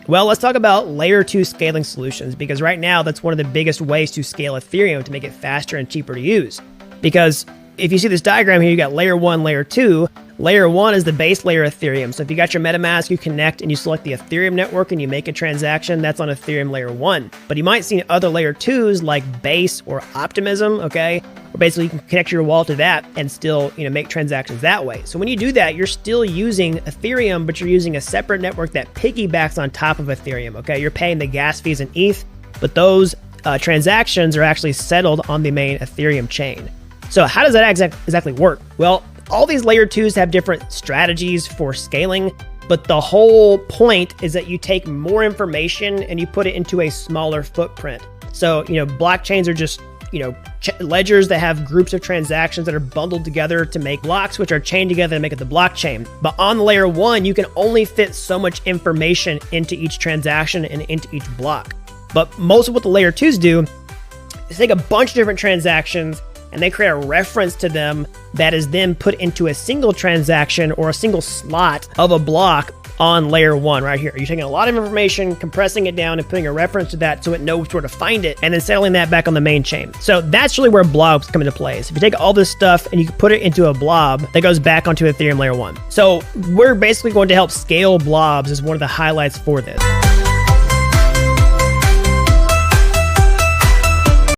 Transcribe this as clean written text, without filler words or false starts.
Well, let's talk about layer 2 scaling solutions, because right now that's one of the biggest ways to scale Ethereum to make it faster and cheaper to use. Because if you see this diagram here, you got layer 1, layer 2. Layer 1 is the base layer of Ethereum. So if you got your MetaMask, you connect and you select the Ethereum network and you make a transaction, that's on Ethereum layer 1. But you might see other layer 2s like Base or Optimism, okay? Where basically you can connect your wallet to that and still, make transactions that way. So when you do that, you're still using Ethereum, but you're using a separate network that piggybacks on top of Ethereum, okay? You're paying the gas fees in ETH, but those transactions are actually settled on the main Ethereum chain. So how does that exactly work? Well, all these layer 2s have different strategies for scaling, but the whole point is that you take more information and you put it into a smaller footprint. So, blockchains are just, ledgers that have groups of transactions that are bundled together to make blocks, which are chained together to make it the blockchain. But on layer 1, you can only fit so much information into each transaction and into each block. But most of what the layer 2s do is take a bunch of different transactions and they create a reference to them that is then put into a single transaction or a single slot of a block on layer 1 right here. You're taking a lot of information, compressing it down, and putting a reference to that so it knows where to find it, and then settling that back on the main chain. So that's really where blobs come into play. So if you take all this stuff and you put it into a blob that goes back onto Ethereum layer 1. So we're basically going to help scale blobs as one of the highlights for this.